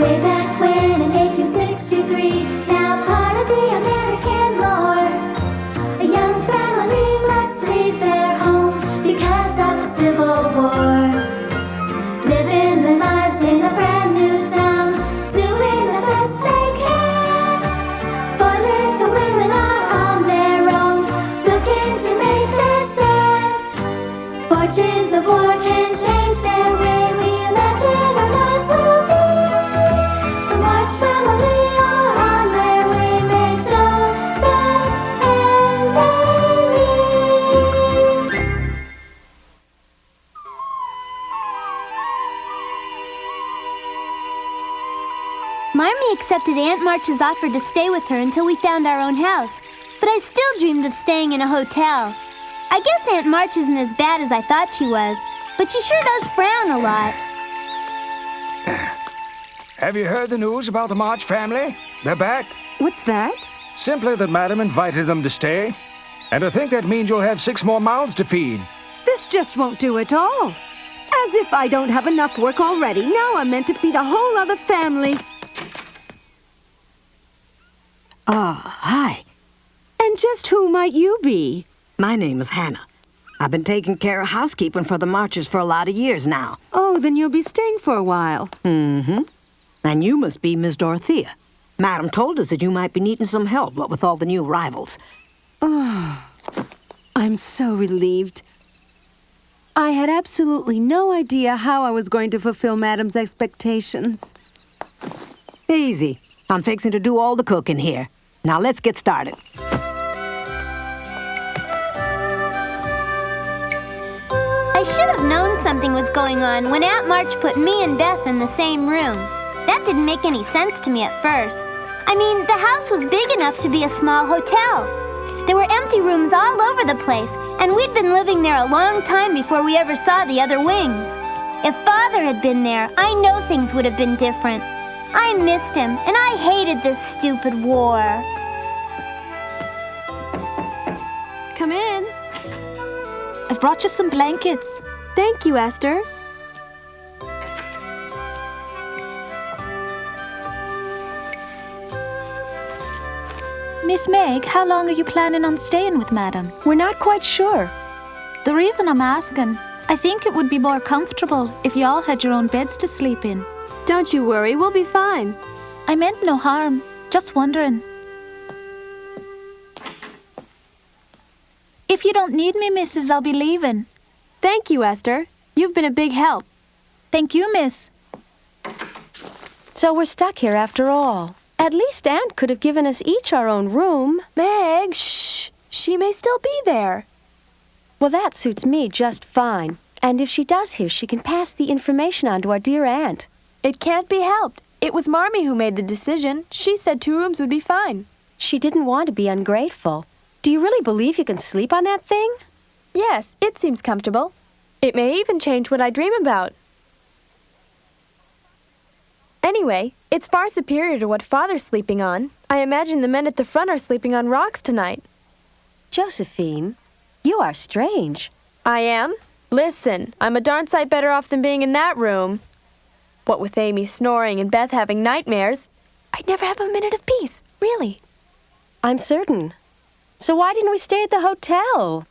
Way back when in 1863, now part of the American lore, a young family must leave their home because of the Civil War. Living their lives in a brand new town, doing the best they can. For little women are on their own, looking to make their stand. Fortunes of war can change their way, we imagine our lives will be. The March family are on their way, make Joe, Beth, and Amy. Marmee accepted Aunt March's offer to stay with her until we found our own house, but I still dreamed of staying in a hotel. I guess Aunt March isn't as bad as I thought she was, but she sure does frown a lot. Have you heard the news about the March family? They're back. What's that? Simply that Madam invited them to stay. And I think that means you'll have 6 more mouths to feed. This just won't do at all. As if I don't have enough work already. Now I'm meant to feed a whole other family. Hi. And just who might you be? My name is Hannah. I've been taking care of housekeeping for the Marches for a lot of years now. Oh, then you'll be staying for a while. Mm-hmm. And you must be Miss Dorothea. Madam told us that you might be needing some help, what with all the new arrivals. Oh, I'm so relieved. I had absolutely no idea how I was going to fulfill Madam's expectations. Easy. I'm fixing to do all the cooking here. Now let's get started. I should have known something was going on when Aunt March put me and Beth in the same room. That didn't make any sense to me at first. I mean, the house was big enough to be a small hotel. There were empty rooms all over the place, and we'd been living there a long time before we ever saw the other wings. If Father had been there, I know things would have been different. I missed him, and I hated this stupid war. Come in. I've brought you some blankets. Thank you, Esther. Miss Meg, how long are you planning on staying with Madam? We're not quite sure. The reason I'm asking, I think it would be more comfortable if you all had your own beds to sleep in. Don't you worry, we'll be fine. I meant no harm, just wondering. If you don't need me, Mrs., I'll be leaving. Thank you, Esther. You've been a big help. Thank you, Miss. So we're stuck here after all. At least Aunt could have given us each our own room. Meg, shh. She may still be there. Well, that suits me just fine. And if she does hear, she can pass the information on to our dear aunt. It can't be helped. It was Marmee who made the decision. She said 2 rooms would be fine. She didn't want to be ungrateful. Do you really believe you can sleep on that thing? Yes, it seems comfortable. It may even change what I dream about. Anyway, it's far superior to what Father's sleeping on. I imagine the men at the front are sleeping on rocks tonight. Josephine, you are strange. I am? Listen, I'm a darn sight better off than being in that room. What with Amy snoring and Beth having nightmares, I'd never have a minute of peace, really. I'm certain. So why didn't we stay at the hotel?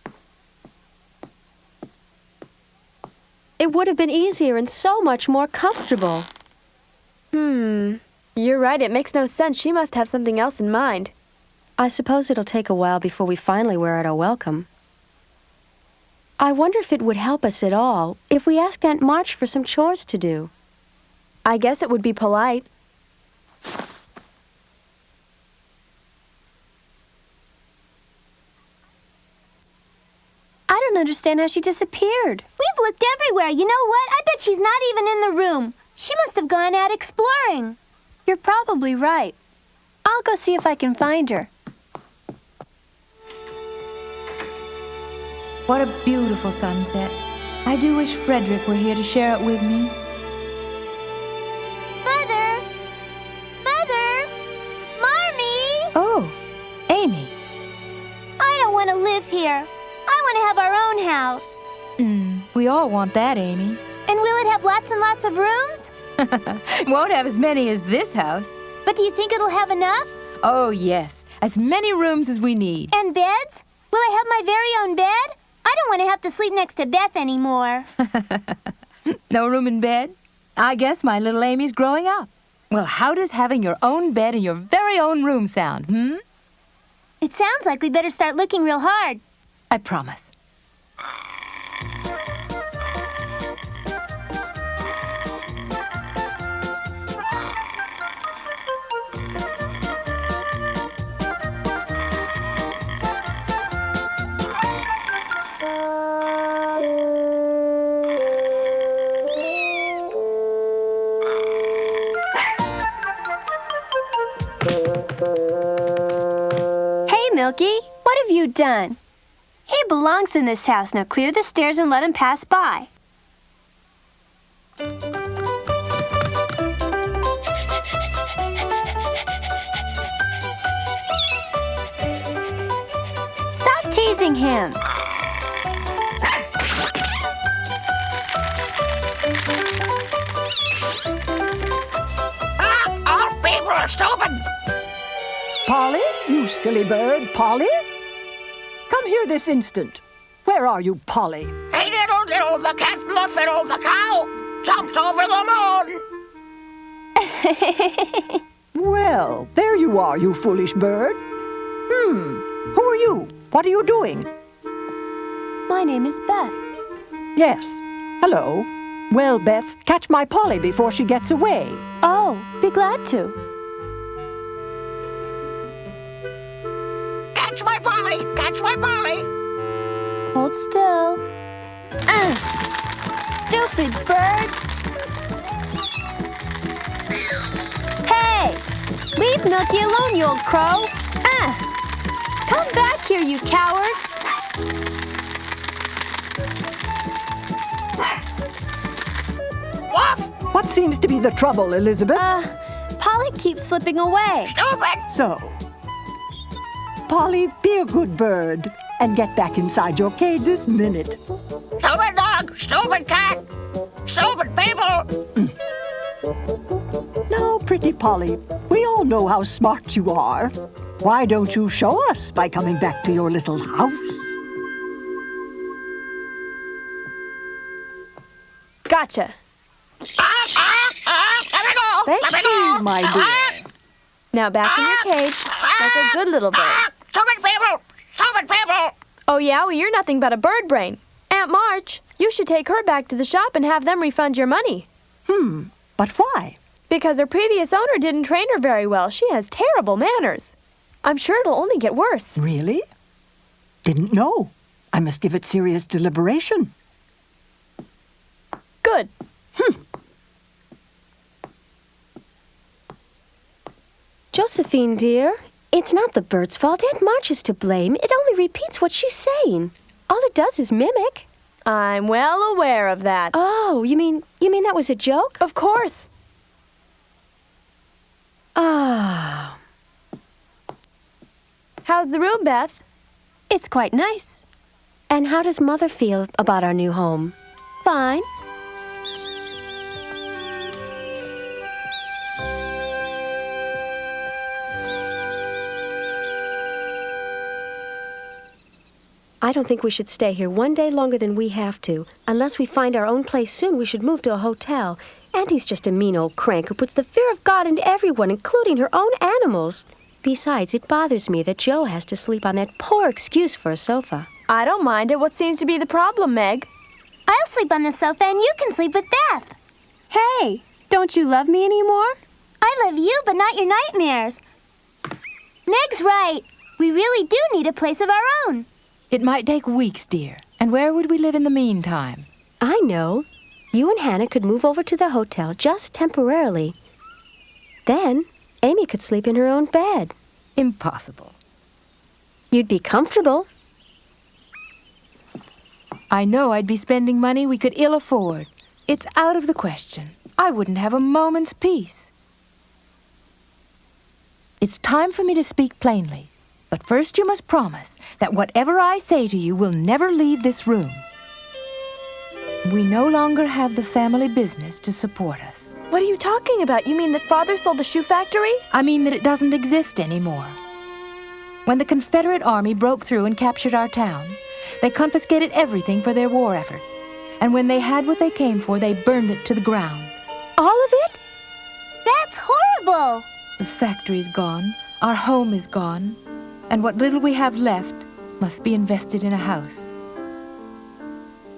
It would have been easier and so much more comfortable. You're right, it makes no sense. She must have something else in mind. I suppose it'll take a while before we finally wear out our welcome. I wonder if it would help us at all if we asked Aunt March for some chores to do. I guess it would be polite. I don't understand how she disappeared. We've looked everywhere. You know what? I bet she's not even in the room. She must have gone out exploring. You're probably right. I'll go see if I can find her. What a beautiful sunset. I do wish Friedrich were here to share it with me. Mother! Mother! Marmee! Oh, Amy. I don't want to live here. I want to have our own house. We all want that, Amy. And will it have lots and lots of rooms? Won't have as many as this house. But do you think it'll have enough? Oh, yes. As many rooms as we need. And beds? Will I have my very own bed? I don't want to have to sleep next to Beth anymore. No room in bed? I guess my little Amy's growing up. Well, how does having your own bed in your very own room sound, It sounds like we better start looking real hard. I promise. Hey, Milky, what have you done? He belongs in this house. Now clear the stairs and let him pass by. Stop teasing him. All people are stupid! Polly, you silly bird, Polly? Come here this instant. Where are you, Polly? Hey, diddle, diddle, the cat from the fiddle, the cow jumps over the moon. Well, there you are, you foolish bird. Who are you? What are you doing? My name is Beth. Yes. Hello. Well, Beth, catch my Polly before she gets away. Oh, be glad to. Catch my Polly! Catch my Polly! Hold still. Stupid bird! Hey! Leave Milky alone, you old crow! Come back here, you coward! Woof! What seems to be the trouble, Elizabeth? Polly keeps slipping away. Stupid! So, Polly, be a good bird and get back inside your cage this minute. Stupid dog! Stupid cat! Stupid people! Now, pretty Polly, we all know how smart you are. Why don't you show us by coming back to your little house? Gotcha. Let me go! Thank Let me you, go! my dear. Now back in your cage, like a good little bird. Stupid people! Stupid people! Oh yeah, well you're nothing but a bird brain. Aunt March, you should take her back to the shop and have them refund your money. But why? Because her previous owner didn't train her very well. She has terrible manners. I'm sure it'll only get worse. Really? Didn't know. I must give it serious deliberation. Good. Josephine, dear, it's not the bird's fault. Aunt March is to blame. It only repeats what she's saying. All it does is mimic. I'm well aware of that. Oh, you mean that was a joke? Of course. Ah. How's the room, Beth? It's quite nice. And how does Mother feel about our new home? Fine. I don't think we should stay here one day longer than we have to. Unless we find our own place soon, we should move to a hotel. Auntie's just a mean old crank who puts the fear of God into everyone, including her own animals. Besides, it bothers me that Joe has to sleep on that poor excuse for a sofa. I don't mind it. What seems to be the problem, Meg? I'll sleep on the sofa and you can sleep with Beth. Hey, don't you love me anymore? I love you, but not your nightmares. Meg's right. We really do need a place of our own. It might take weeks, dear. And where would we live in the meantime? I know. You and Hannah could move over to the hotel just temporarily. Then, Amy could sleep in her own bed. Impossible. You'd be comfortable. I know I'd be spending money we could ill afford. It's out of the question. I wouldn't have a moment's peace. It's time for me to speak plainly. But first you must promise that whatever I say to you will never leave this room. We no longer have the family business to support us. What are you talking about? You mean that Father sold the shoe factory? I mean that it doesn't exist anymore. When the Confederate Army broke through and captured our town, they confiscated everything for their war effort. And when they had what they came for, they burned it to the ground. All of it? That's horrible! The factory's gone, our home is gone, and what little we have left must be invested in a house.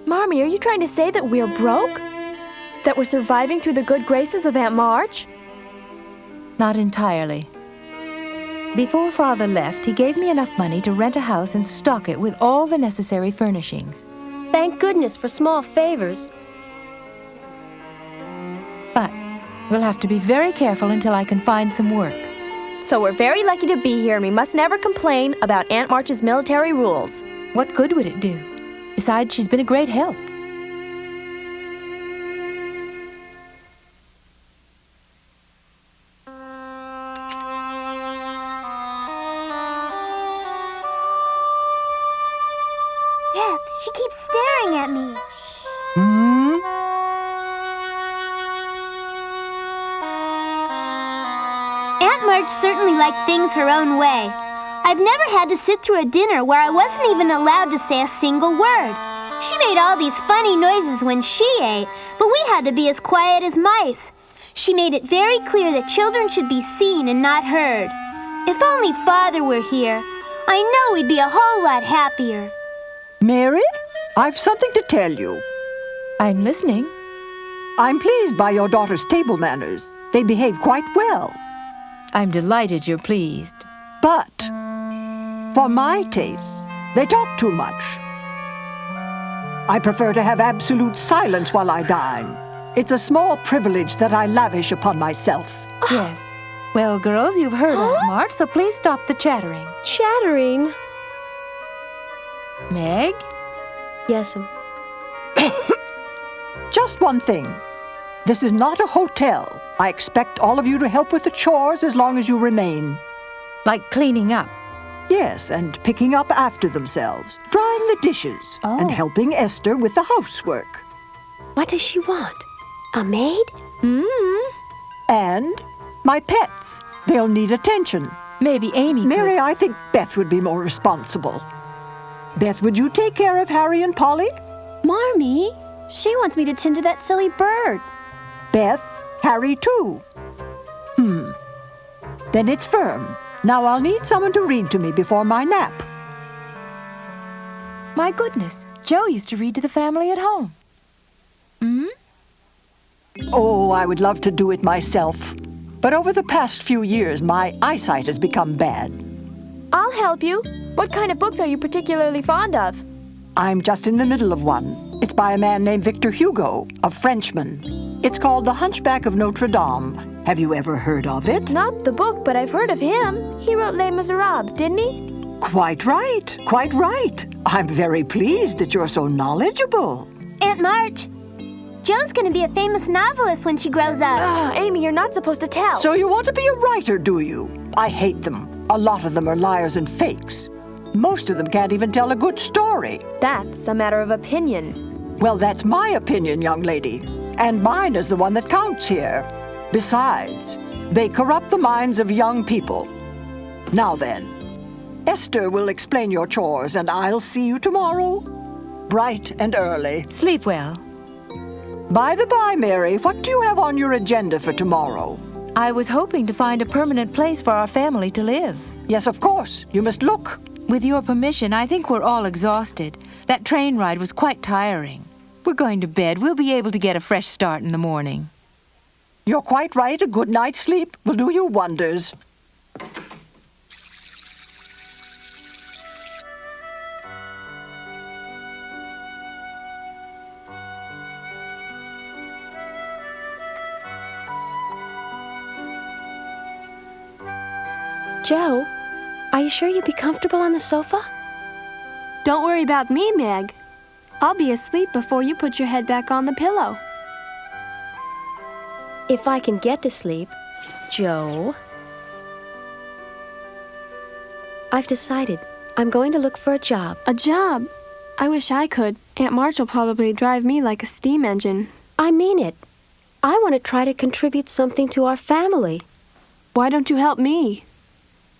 Marmee, are you trying to say that we're broke? That we're surviving through the good graces of Aunt March? Not entirely. Before Father left, he gave me enough money to rent a house and stock it with all the necessary furnishings. Thank goodness for small favors. But we'll have to be very careful until I can find some work. So we're very lucky to be here, and we must never complain about Aunt March's military rules. What good would it do? Besides, she's been a great help. Beth, she keeps staring at me. Aunt March certainly liked things her own way. I've never had to sit through a dinner where I wasn't even allowed to say a single word. She made all these funny noises when she ate, but we had to be as quiet as mice. She made it very clear that children should be seen and not heard. If only Father were here, I know we'd be a whole lot happier. Mary, I've something to tell you. I'm listening. I'm pleased by your daughter's table manners. They behave quite well. I'm delighted you're pleased. But, for my taste, they talk too much. I prefer to have absolute silence while I dine. It's a small privilege that I lavish upon myself. Yes. Well, girls, you've heard Aunt March, so please stop the chattering. Chattering? Meg? Yes'm. Just one thing. This is not a hotel. I expect all of you to help with the chores as long as you remain. Like cleaning up? Yes, and picking up after themselves, drying the dishes, and helping Esther with the housework. What does she want? A maid? And my pets. They'll need attention. Maybe Amy Mary, I think Beth would be more responsible. Beth, would you take care of Harry and Polly? Marmee, she wants me to tend to that silly bird. Beth, Harry too. Then it's firm. Now I'll need someone to read to me before my nap. My goodness, Joe used to read to the family at home. Oh, I would love to do it myself. But over the past few years, my eyesight has become bad. I'll help you. What kind of books are you particularly fond of? I'm just in the middle of one. It's by a man named Victor Hugo, a Frenchman. It's called The Hunchback of Notre Dame. Have you ever heard of it? Not the book, but I've heard of him. He wrote Les Miserables, didn't he? Quite right, quite right. I'm very pleased that you're so knowledgeable. Aunt March, Joe's gonna be a famous novelist when she grows up. Amy, you're not supposed to tell. So you want to be a writer, do you? I hate them. A lot of them are liars and fakes. Most of them can't even tell a good story. That's a matter of opinion. Well, that's my opinion, young lady. And mine is the one that counts here. Besides, they corrupt the minds of young people. Now then, Esther will explain your chores, and I'll see you tomorrow, bright and early. Sleep well. By the by, Mary, what do you have on your agenda for tomorrow? I was hoping to find a permanent place for our family to live. Yes, of course. You must look. With your permission, I think we're all exhausted. That train ride was quite tiring. We're going to bed. We'll be able to get a fresh start in the morning. You're quite right. A good night's sleep will do you wonders. Joe, are you sure you'd be comfortable on the sofa? Don't worry about me, Meg. I'll be asleep before you put your head back on the pillow. If I can get to sleep, Joe. I've decided. I'm going to look for a job. A job? I wish I could. Aunt March will probably drive me like a steam engine. I mean it. I want to try to contribute something to our family. Why don't you help me?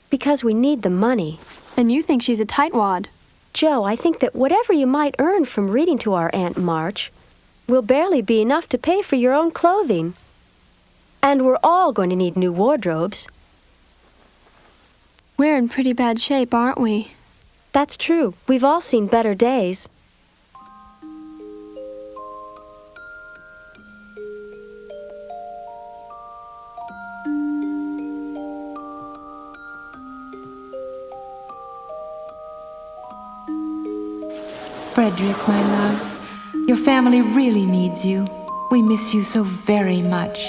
Because we need the money. And you think she's a tightwad. Joe, I think that whatever you might earn from reading to our Aunt March will barely be enough to pay for your own clothing. And we're all going to need new wardrobes. We're in pretty bad shape, aren't we? That's true. We've all seen better days. Friedrich, my love, your family really needs you. We miss you so very much.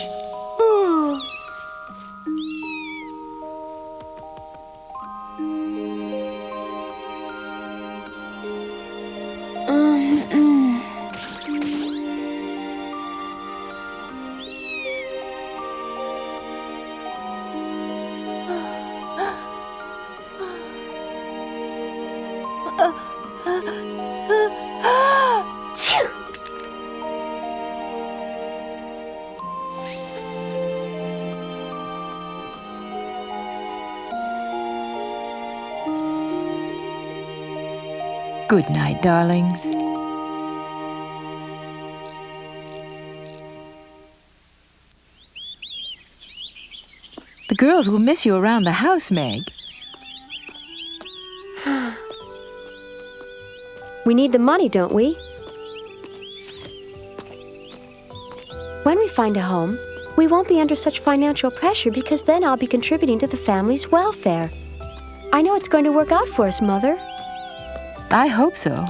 Good night, darlings. The girls will miss you around the house, Meg. We need the money, don't we? When we find a home, we won't be under such financial pressure because then I'll be contributing to the family's welfare. I know it's going to work out for us, Mother. I hope so.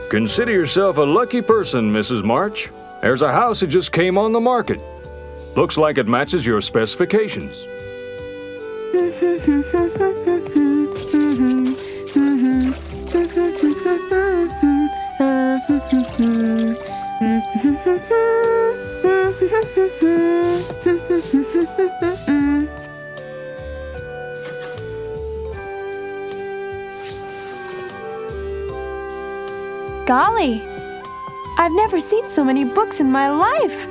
Consider yourself a lucky person, Mrs. March. There's a house that just came on the market. Looks like it matches your specifications. Golly, I've never seen so many books in my life.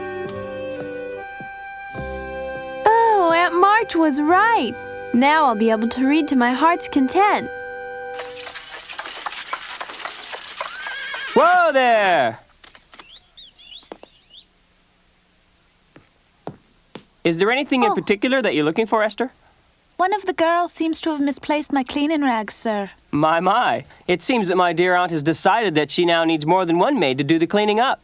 Oh, Aunt March was right. Now I'll be able to read to my heart's content. Whoa there! Is there anything in particular that you're looking for, Esther? One of the girls seems to have misplaced my cleaning rags, sir. My. It seems that my dear aunt has decided that she now needs more than one maid to do the cleaning up.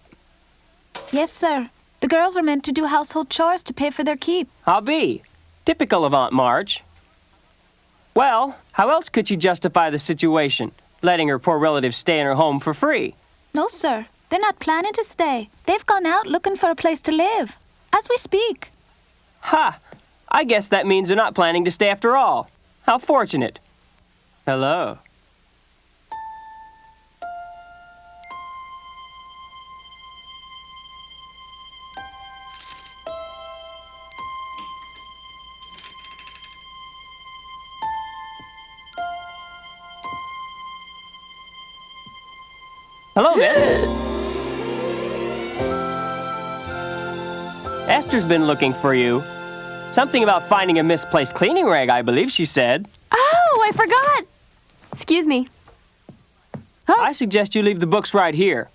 Yes, sir. The girls are meant to do household chores to pay for their keep. I'll be. Typical of Aunt March. Well, how else could she justify the situation, letting her poor relatives stay in her home for free? No, sir. They're not planning to stay. They've gone out looking for a place to live. As we speak. Ha! I guess that means they're not planning to stay after all. How fortunate. Hello. Hello, miss. Esther's been looking for you. Something about finding a misplaced cleaning rag, I believe she said. Oh, I forgot. Excuse me. Huh? I suggest you leave the books right here.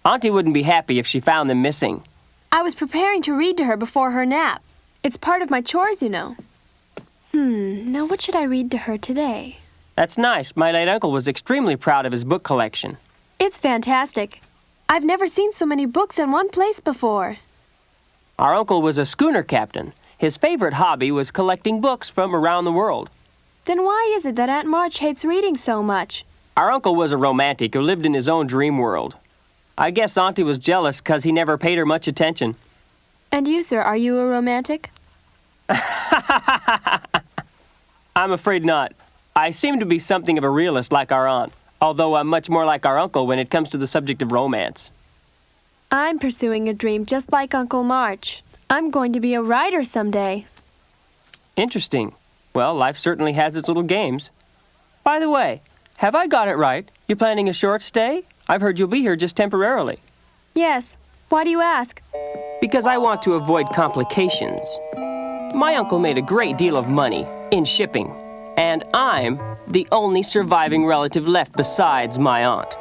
Auntie wouldn't be happy if she found them missing. I was preparing to read to her before her nap. It's part of my chores, you know. Now what should I read to her today? That's nice. My late uncle was extremely proud of his book collection. It's fantastic. I've never seen so many books in one place before. Our uncle was a schooner captain. His favorite hobby was collecting books from around the world. Then why is it that Aunt March hates reading so much? Our uncle was a romantic who lived in his own dream world. I guess Auntie was jealous because he never paid her much attention. And you, sir, are you a romantic? I'm afraid not. I seem to be something of a realist like our aunt, although I'm much more like our uncle when it comes to the subject of romance. I'm pursuing a dream just like Uncle March. I'm going to be a writer someday. Interesting. Well, life certainly has its little games. By the way, have I got it right? You're planning a short stay? I've heard you'll be here just temporarily. Yes, Why do you ask? Because I want to avoid complications. My uncle made a great deal of money in shipping, and I'm the only surviving relative left besides my aunt.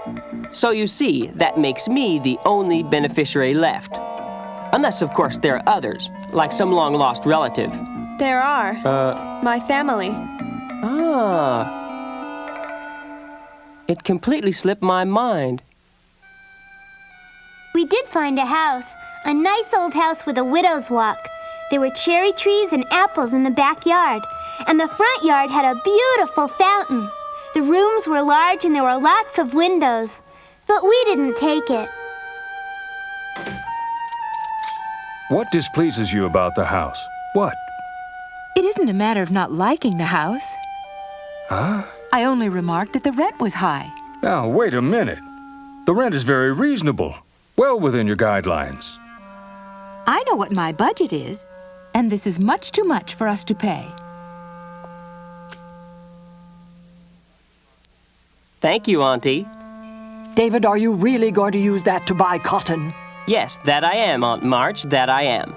So you see, that makes me the only beneficiary left. Unless, of course, there are others, like some long-lost relative. There are. My family. Ah. It completely slipped my mind. We did find a house, a nice old house with a widow's walk. There were cherry trees and apples in the backyard, and the front yard had a beautiful fountain. The rooms were large and there were lots of windows, but we didn't take it. What displeases you about the house? What? It isn't a matter of not liking the house. Huh? I only remarked that the rent was high. Now, wait a minute. The rent is very reasonable, well within your guidelines. I know what my budget is, and this is much too much for us to pay. Thank you, Auntie. David, are you really going to use that to buy cotton? Yes, that I am, Aunt March, that I am.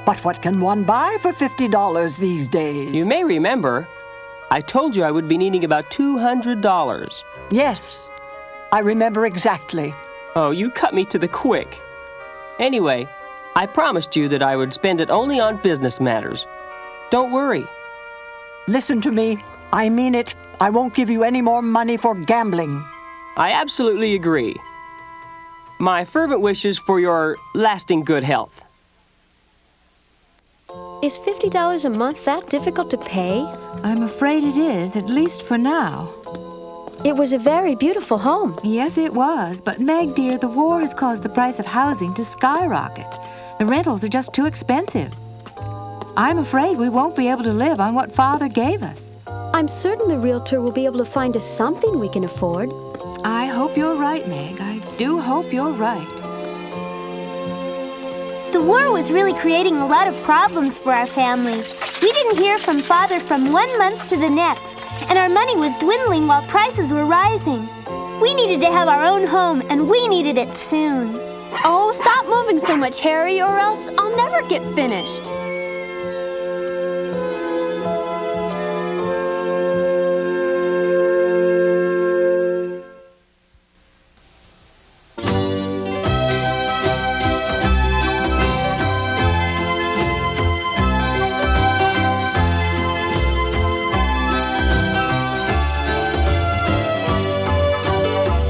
But what can one buy for $50 these days? You may remember, I told you I would be needing about $200. Yes, I remember exactly. Oh, you cut me to the quick. Anyway, I promised you that I would spend it only on business matters. Don't worry. Listen to me. I mean it. I won't give you any more money for gambling. I absolutely agree. My fervent wishes for your lasting good health. Is $50 a month that difficult to pay? I'm afraid it is, at least for now. It was a very beautiful home. Yes, it was, but Meg, dear, the war has caused the price of housing to skyrocket. The rentals are just too expensive. I'm afraid we won't be able to live on what Father gave us. I'm certain the realtor will be able to find us something we can afford. I hope you're right, Meg. I do hope you're right. The war was really creating a lot of problems for our family. We didn't hear from Father from 1 month to the next, and our money was dwindling while prices were rising. We needed to have our own home, and we needed it soon. Oh, stop moving so much, Harry, or else I'll never get finished.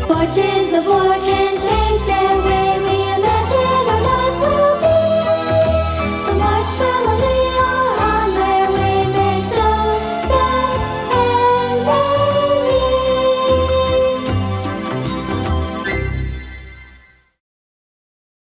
Fortunes of war can change their ways.